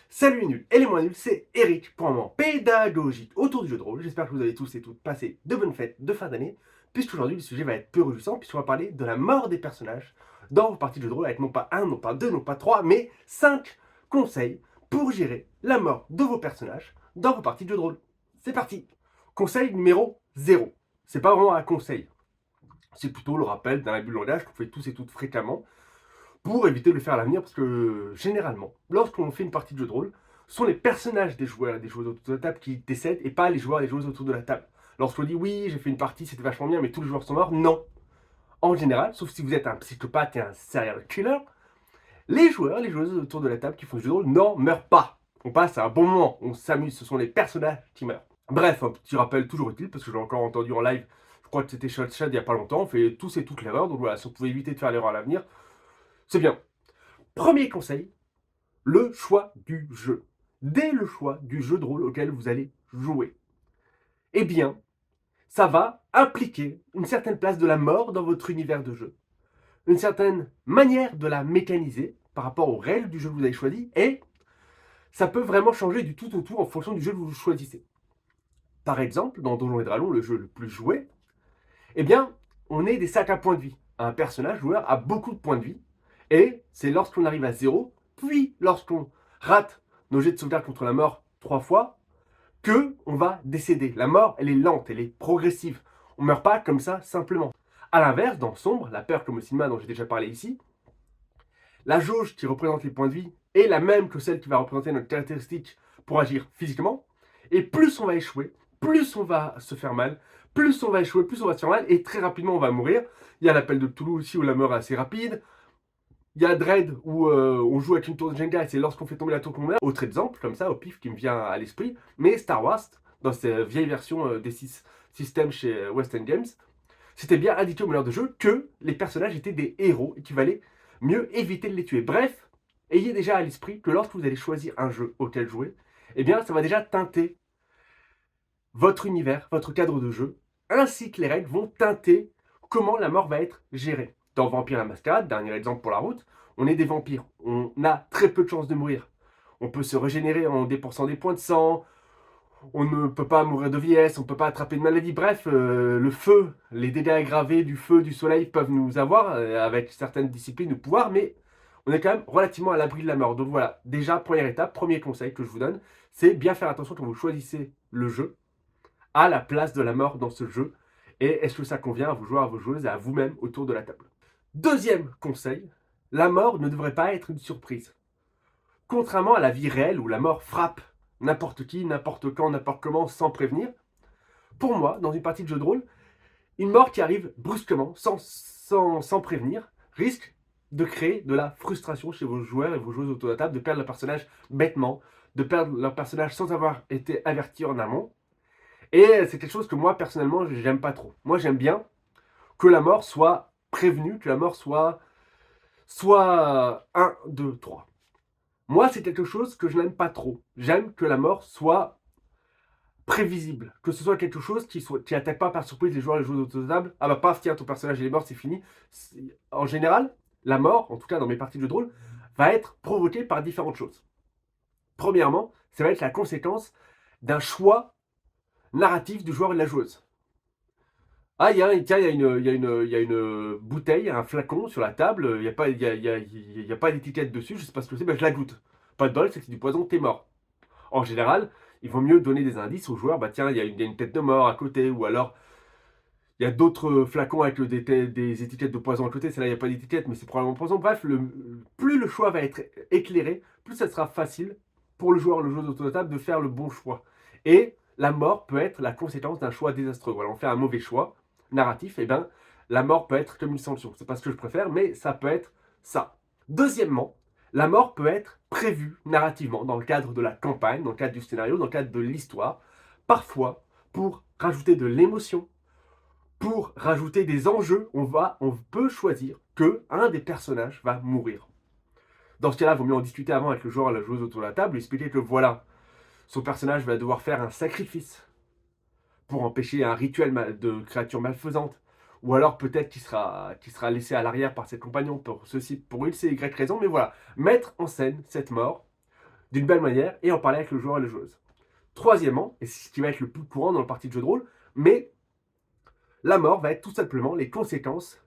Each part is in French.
Salut les nuls et les moins nuls, c'est Eric pour un moment pédagogique autour du jeu de rôle. J'espère que vous avez tous et toutes passé de bonnes fêtes de fin d'année, puisqu'aujourd'hui le sujet va être peu réjouissant, puisqu'on va parler de la mort des personnages dans vos parties de jeu de rôle, avec non pas un, non pas deux, non pas trois, mais 5 conseils pour gérer la mort de vos personnages dans vos parties de jeu de rôle. C'est parti. Conseil numéro 0. C'est pas vraiment un conseil, c'est plutôt le rappel d'un abus de langage qu'on fait tous et toutes fréquemment, pour éviter de le faire à l'avenir, parce que généralement, lorsqu'on fait une partie de jeu de rôle, ce sont les personnages des joueurs et des joueuses autour de la table qui décèdent et pas les joueurs et les joueuses autour de la table. Lorsqu'on dit oui, j'ai fait une partie, c'était vachement bien, mais tous les joueurs sont morts, non. En général, sauf si vous êtes un psychopathe et un serial killer, les joueurs et les joueuses autour de la table qui font du jeu de rôle n'en meurent pas. On passe à un bon moment, on s'amuse, ce sont les personnages qui meurent. Bref, un petit rappel toujours utile, parce que j'ai encore entendu en live, je crois que c'était Shot il n'y a pas longtemps, on fait tous et toutes l'erreur, donc voilà, si on pouvait éviter de faire l'erreur à l'avenir, c'est bien. Premier conseil, le choix du jeu. Dès le choix du jeu de rôle auquel vous allez jouer, eh bien, ça va impliquer une certaine place de la mort dans votre univers de jeu, une certaine manière de la mécaniser par rapport aux règles du jeu que vous avez choisi, et ça peut vraiment changer du tout au tout en fonction du jeu que vous choisissez. Par exemple, dans Donjons et Dragons, le jeu le plus joué, eh bien, on est des sacs à points de vie. Un personnage joueur a beaucoup de points de vie, et c'est lorsqu'on arrive à zéro, puis lorsqu'on rate nos jets de sauvegarde contre la mort 3 fois, que on va décéder. La mort, elle est lente, elle est progressive. On ne meurt pas comme ça simplement. A l'inverse, dans Sombre, la peur comme au cinéma dont j'ai déjà parlé ici, la jauge qui représente les points de vie est la même que celle qui va représenter notre caractéristique pour agir physiquement. Et plus on va échouer, plus on va se faire mal, plus on va échouer, plus on va se faire mal, et très rapidement on va mourir. Il y a l'appel de Cthulhu aussi où la mort est assez rapide. Il y a Dread où on joue avec une tour de Jenga et c'est lorsqu'on fait tomber la tour qu'on meurt. Autre exemple, comme ça, au pif, qui me vient à l'esprit. Mais Star Wars, dans ces vieilles versions des systèmes chez West End Games, c'était bien indiqué au meneur de jeu que les personnages étaient des héros et qu'il valait mieux éviter de les tuer. Bref, ayez déjà à l'esprit que lorsque vous allez choisir un jeu auquel jouer, eh bien, ça va déjà teinter votre univers, votre cadre de jeu, ainsi que les règles vont teinter comment la mort va être gérée. Dans Vampire la Mascarade, dernier exemple pour la route, on est des vampires. On a très peu de chances de mourir. On peut se régénérer en dépensant des points de sang, on ne peut pas mourir de vieillesse, on ne peut pas attraper de maladie. Bref, le feu, les dégâts aggravés du feu, du soleil peuvent nous avoir, avec certaines disciplines ou pouvoirs, mais on est quand même relativement à l'abri de la mort. Donc voilà, déjà, première étape, premier conseil que je vous donne, c'est bien faire attention quand vous choisissez le jeu, à la place de la mort dans ce jeu, et est-ce que ça convient à vos joueurs, à vos joueuses et à vous-même autour de la table. Deuxième conseil, la mort ne devrait pas être une surprise. Contrairement à la vie réelle où la mort frappe n'importe qui, n'importe quand, n'importe comment, sans prévenir, pour moi, dans une partie de jeu de rôle, une mort qui arrive brusquement, sans prévenir, risque de créer de la frustration chez vos joueurs et vos joueuses autour de la table, de perdre leur personnage bêtement, de perdre leur personnage sans avoir été averti en amont. Et c'est quelque chose que moi, personnellement, j'aime pas trop. Moi, j'aime bien que la mort soit prévenue, que la mort soit 1, 2, 3. Moi, c'est quelque chose que je n'aime pas trop. J'aime que la mort soit prévisible, que ce soit quelque chose qui attaque pas par surprise les joueurs et les joueuses autour de table. Ah bah paf, tiens, ton personnage il est mort, c'est fini. En général, la mort, en tout cas dans mes parties de jeu de rôle, va être provoquée par différentes choses. Premièrement, ça va être la conséquence d'un choix narratif du joueur et de la joueuse. Ah, tiens, il y a une bouteille, un flacon sur la table, il n'y a pas, y a pas d'étiquette dessus, je sais pas ce que c'est, ben je la goûte. Pas de bol, c'est que c'est du poison, t'es mort. En général, il vaut mieux donner des indices aux joueurs, bah tiens, il y a une tête de mort à côté, ou alors il y a d'autres flacons avec des étiquettes de poison à côté, c'est là il n'y a pas d'étiquette, mais c'est probablement poison. Bref, plus le choix va être éclairé, plus ça sera facile pour le joueur, le joueur autour de la table, de faire le bon choix. Et la mort peut être la conséquence d'un choix désastreux. Voilà, on fait un mauvais choix narratif, et bien la mort peut être comme une sanction. C'est pas ce que je préfère, mais ça peut être ça. Deuxièmement, la mort peut être prévue narrativement dans le cadre de la campagne, dans le cadre du scénario, dans le cadre de l'histoire, parfois pour rajouter de l'émotion, pour rajouter des enjeux, on peut choisir que un des personnages va mourir. Dans ce cas-là, il vaut mieux en discuter avant avec le joueur et la joueuse autour de la table, lui expliquer que voilà, son personnage va devoir faire un sacrifice pour empêcher un rituel de créature malfaisante. Ou alors peut-être qu'il sera laissé à l'arrière par ses compagnons pour ceci, pour X et Y raison. Mais voilà, mettre en scène cette mort, d'une belle manière et en parler avec le joueur et la joueuse. Troisièmement, et c'est ce qui va être le plus courant dans le partie de jeu de rôle, mais la mort va être tout simplement les conséquences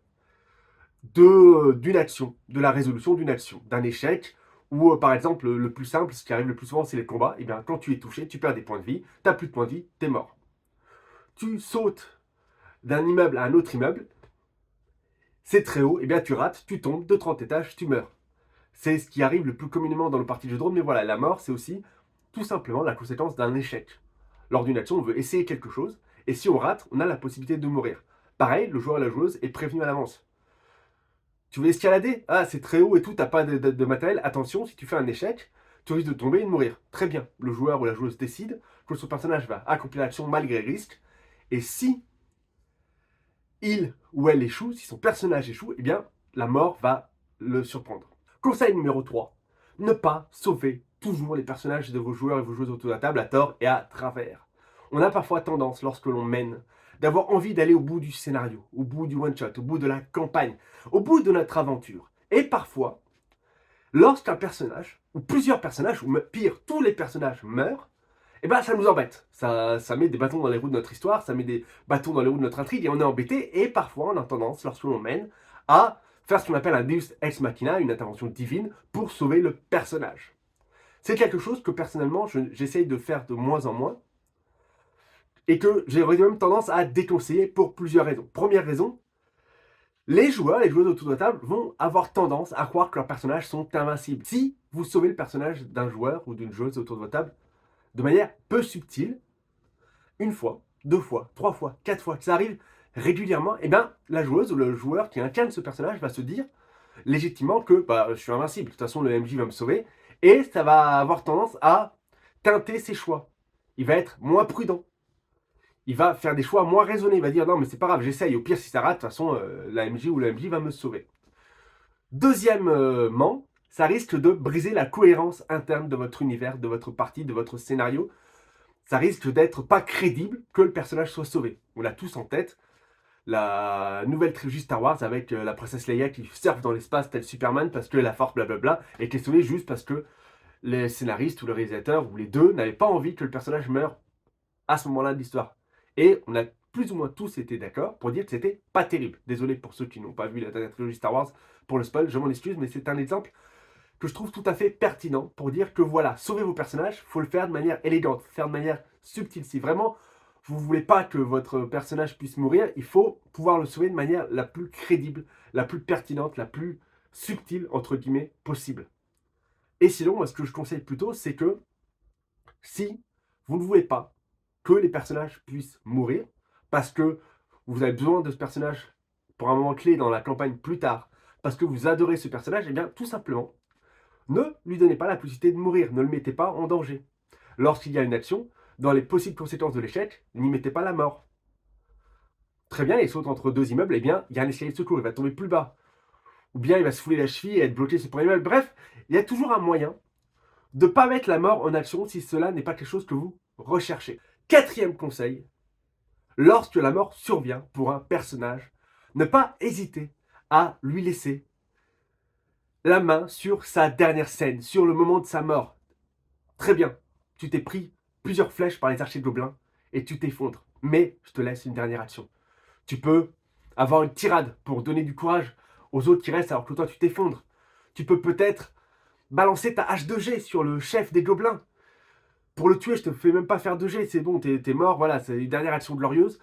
d'une action, de la résolution d'une action, d'un échec, ou par exemple, le plus simple, ce qui arrive le plus souvent, c'est les combats. Et bien, quand tu es touché, tu perds des points de vie, tu n'as plus de points de vie, tu es mort. Tu sautes d'un immeuble à un autre immeuble, c'est très haut, et bien tu rates, tu tombes de 30 étages, tu meurs. C'est ce qui arrive le plus communément dans le partie de jeu de rôle, mais voilà, la mort, c'est aussi tout simplement la conséquence d'un échec. Lors d'une action, on veut essayer quelque chose, et si on rate, on a la possibilité de mourir. Pareil, le joueur et la joueuse est prévenu à l'avance. Tu veux escalader? Ah, c'est très haut et tout, t'as pas de matériel. Attention, si tu fais un échec, tu risques de tomber et de mourir. Très bien. Le joueur ou la joueuse décide que son personnage va accomplir l'action malgré risque. Et si il ou elle échoue, si son personnage échoue, eh bien, la mort va le surprendre. Conseil numéro 3. Ne pas sauver toujours les personnages de vos joueurs et vos joueuses autour de la table à tort et à travers. On a parfois tendance, lorsque l'on mène, d'avoir envie d'aller au bout du scénario, au bout du one-shot, au bout de la campagne, au bout de notre aventure. Et parfois, lorsqu'un personnage, ou plusieurs personnages, ou pire, tous les personnages meurent, eh ben ça nous embête. Ça met des bâtons dans les roues de notre histoire, ça met des bâtons dans les roues de notre intrigue, et on est embêté, et parfois on a tendance, lorsque l'on mène, à faire ce qu'on appelle un Deus Ex Machina, une intervention divine, pour sauver le personnage. C'est quelque chose que personnellement, j'essaye de faire de moins en moins, et que j'ai même tendance à déconseiller pour plusieurs raisons. Première raison, les joueurs, les joueuses autour de la table vont avoir tendance à croire que leurs personnages sont invincibles. Si vous sauvez le personnage d'un joueur ou d'une joueuse autour de votre table de manière peu subtile, une fois, deux fois, trois fois, quatre fois, que ça arrive régulièrement, et bien la joueuse ou le joueur qui incarne ce personnage va se dire légitimement que je suis invincible, de toute façon le MJ va me sauver, et ça va avoir tendance à teinter ses choix. Il va être moins prudent. Il va faire des choix moins raisonnés. Il va dire non, mais c'est pas grave, j'essaye. Au pire, si ça rate, de toute façon, la MJ ou le MJ va me sauver. Deuxièmement, ça risque de briser la cohérence interne de votre univers, de votre partie, de votre scénario. Ça risque d'être pas crédible que le personnage soit sauvé. On l'a tous en tête. La nouvelle trilogie Star Wars avec la princesse Leia qui surfe dans l'espace tel Superman parce que la force blablabla et qui est sauvée juste parce que les scénaristes ou le réalisateur ou les deux n'avaient pas envie que le personnage meure à ce moment-là de l'histoire. Et on a plus ou moins tous été d'accord pour dire que c'était pas terrible. Désolé pour ceux qui n'ont pas vu la dernière trilogie Star Wars pour le spoil, je m'en excuse, mais c'est un exemple que je trouve tout à fait pertinent pour dire que voilà, sauver vos personnages, il faut le faire de manière élégante, faire de manière subtile. Si vraiment vous ne voulez pas que votre personnage puisse mourir, il faut pouvoir le sauver de manière la plus crédible, la plus pertinente, la plus subtile, entre guillemets, possible. Et sinon, moi, ce que je conseille plutôt, c'est que si vous ne voulez pas que les personnages puissent mourir, parce que vous avez besoin de ce personnage pour un moment clé dans la campagne plus tard, parce que vous adorez ce personnage, et bien tout simplement, ne lui donnez pas la possibilité de mourir, ne le mettez pas en danger. Lorsqu'il y a une action, dans les possibles conséquences de l'échec, n'y mettez pas la mort. Très bien, il saute entre deux immeubles, et bien il y a un escalier de secours, il va tomber plus bas. Ou bien il va se fouler la cheville et être bloqué sur le premier immeuble. Bref, il y a toujours un moyen de ne pas mettre la mort en action si cela n'est pas quelque chose que vous recherchez. Quatrième conseil, lorsque la mort survient pour un personnage, ne pas hésiter à lui laisser la main sur sa dernière scène, sur le moment de sa mort. Très bien, tu t'es pris plusieurs flèches par les archers gobelins et tu t'effondres. Mais je te laisse une dernière action. Tu peux avoir une tirade pour donner du courage aux autres qui restent alors que toi tu t'effondres. Tu peux peut-être balancer ta hache de G sur le chef des gobelins. Pour le tuer, je te fais même pas faire de G, c'est bon, t'es mort, voilà, c'est une dernière action glorieuse.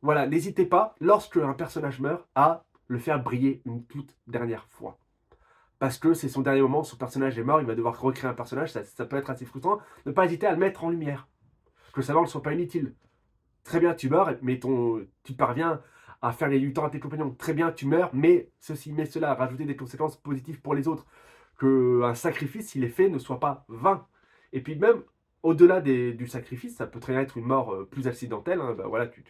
Voilà, n'hésitez pas, lorsque un personnage meurt, à le faire briller une toute dernière fois. Parce que c'est son dernier moment, son personnage est mort, il va devoir recréer un personnage, ça peut être assez frustrant. Ne pas hésiter à le mettre en lumière. Que sa mort ne soit pas inutile. Très bien, tu meurs, mais tu parviens à faire les lutins à tes compagnons. Très bien, tu meurs, mais ceci, mais cela, rajouter des conséquences positives pour les autres. Qu'un sacrifice, s'il est fait, ne soit pas vain. Et puis même, au-delà du sacrifice, ça peut très bien être une mort plus accidentelle. Hein. Voilà, tu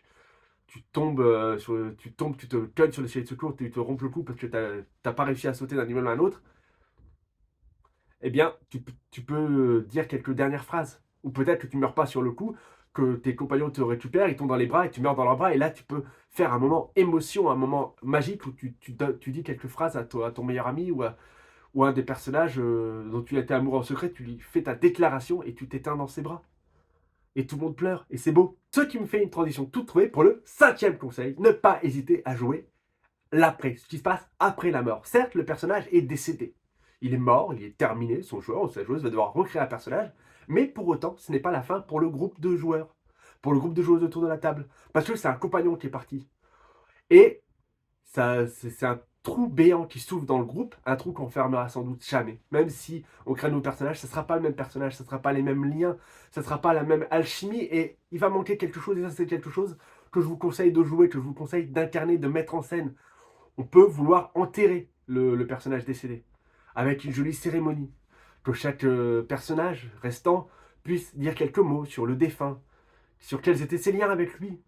tombes, tu te cognes sur l'échelle de secours, tu te rompes le cou parce que tu n'as pas réussi à sauter d'un immeuble à un autre. Eh bien, tu peux dire quelques dernières phrases. Ou peut-être que tu ne meurs pas sur le coup, que tes compagnons te récupèrent, ils tombent dans les bras et tu meurs dans leurs bras. Et là, tu peux faire un moment émotion, un moment magique où tu dis quelques phrases à ton meilleur ami ou Ou un des personnages dont tu étais amoureux en secret, tu lui fais ta déclaration et tu t'éteins dans ses bras. Et tout le monde pleure, et c'est beau. Ce qui me fait une transition toute trouvée pour le 5e conseil, ne pas hésiter à jouer l'après, ce qui se passe après la mort. Certes, le personnage est décédé. Il est mort, il est terminé, son joueur ou sa joueuse va devoir recréer un personnage, mais pour autant, ce n'est pas la fin pour le groupe de joueurs, pour le groupe de joueuses autour de la table, parce que c'est un compagnon qui est parti. Et ça, c'est un trou béant qui s'ouvre dans le groupe, un trou qu'on fermera sans doute jamais. Même si on crée de nouveaux personnages, ça ne sera pas le même personnage, ça ne sera pas les mêmes liens, ça ne sera pas la même alchimie, et il va manquer quelque chose, et ça c'est quelque chose que je vous conseille de jouer, que je vous conseille d'incarner, de mettre en scène. On peut vouloir enterrer le personnage décédé, avec une jolie cérémonie, que chaque personnage restant puisse dire quelques mots sur le défunt, sur quels étaient ses liens avec lui,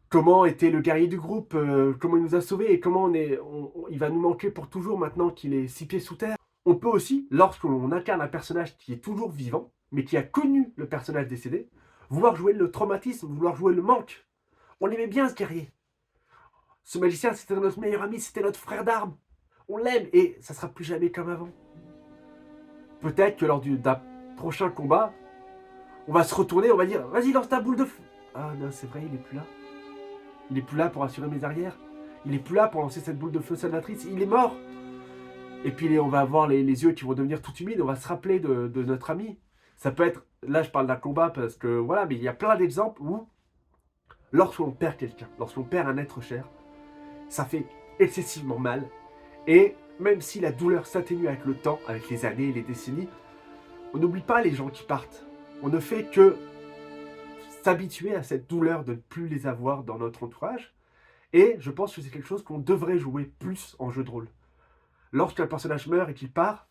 comment était le guerrier du groupe, comment il nous a sauvés et comment il va nous manquer pour toujours maintenant qu'il est 6 pieds sous terre. On peut aussi, lorsque l'on incarne un personnage qui est toujours vivant, mais qui a connu le personnage décédé, vouloir jouer le traumatisme, vouloir jouer le manque. On aimait bien ce guerrier. Ce magicien, c'était notre meilleur ami, c'était notre frère d'armes. On l'aime et ça sera plus jamais comme avant. Peut-être que lors d'un prochain combat, on va se retourner, on va dire « Vas-y, lance ta boule de feu !» Ah non, c'est vrai, il est plus là. Il est plus là pour assurer mes arrières. Il est plus là pour lancer cette boule de feu salvatrice. Il est mort. Et puis on va avoir les yeux qui vont devenir tout humides. On va se rappeler de notre ami. Ça peut être... Là, je parle d'un combat parce que... Voilà, mais il y a plein d'exemples où... Lorsqu'on perd quelqu'un, lorsqu'on perd un être cher, ça fait excessivement mal. Et même si la douleur s'atténue avec le temps, avec les années et les décennies, on n'oublie pas les gens qui partent. On ne fait que s'habituer à cette douleur de ne plus les avoir dans notre entourage. Et je pense que c'est quelque chose qu'on devrait jouer plus en jeu de rôle. Lorsqu'un personnage meurt et qu'il part,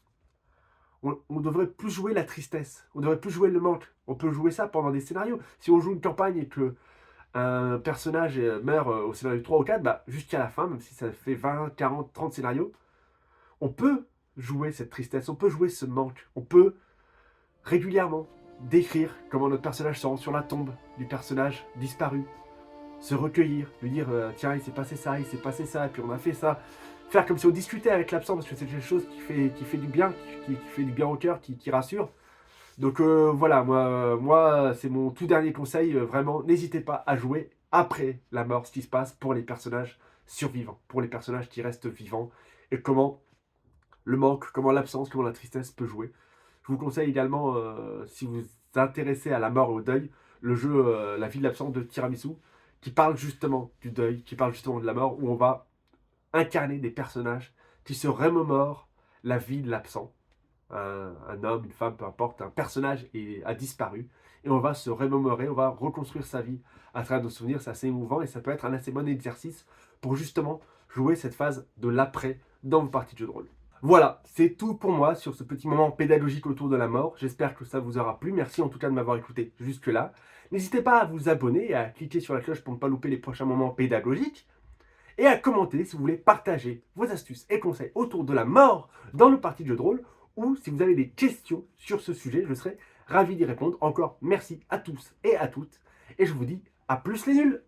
on devrait plus jouer la tristesse, on devrait plus jouer le manque. On peut jouer ça pendant des scénarios. Si on joue une campagne et que un personnage meurt au scénario 3 ou 4, bah, jusqu'à la fin, même si ça fait 20, 40, 30 scénarios, on peut jouer cette tristesse, on peut jouer ce manque, on peut régulièrement décrire comment notre personnage se rend sur la tombe du personnage disparu, se recueillir, lui dire tiens, il s'est passé ça, et puis on a fait ça. Faire comme si on discutait avec l'absent, parce que c'est quelque chose qui fait du bien, qui fait du bien au cœur, qui rassure. Donc voilà, moi c'est mon tout dernier conseil, vraiment, n'hésitez pas à jouer après la mort, ce qui se passe pour les personnages survivants, pour les personnages qui restent vivants, et comment le manque, comment l'absence, comment la tristesse peut jouer. Je vous conseille également, si vous vous intéressez à la mort et au deuil, le jeu La vie de l'absent de Tiramisu, qui parle justement du deuil, qui parle justement de la mort, où on va incarner des personnages qui se remémorent la vie de l'absent. Un homme, une femme, peu importe, un personnage a disparu, et on va se remémorer, on va reconstruire sa vie à travers nos souvenirs. C'est assez émouvant, et ça peut être un assez bon exercice pour justement jouer cette phase de l'après dans vos parties de jeu de rôle. Voilà, c'est tout pour moi sur ce petit moment pédagogique autour de la mort. J'espère que ça vous aura plu. Merci en tout cas de m'avoir écouté jusque-là. N'hésitez pas à vous abonner et à cliquer sur la cloche pour ne pas louper les prochains moments pédagogiques. Et à commenter si vous voulez partager vos astuces et conseils autour de la mort dans le parti de jeu de rôle, ou si vous avez des questions sur ce sujet, je serai ravi d'y répondre. Encore merci à tous et à toutes, et je vous dis à plus les nuls!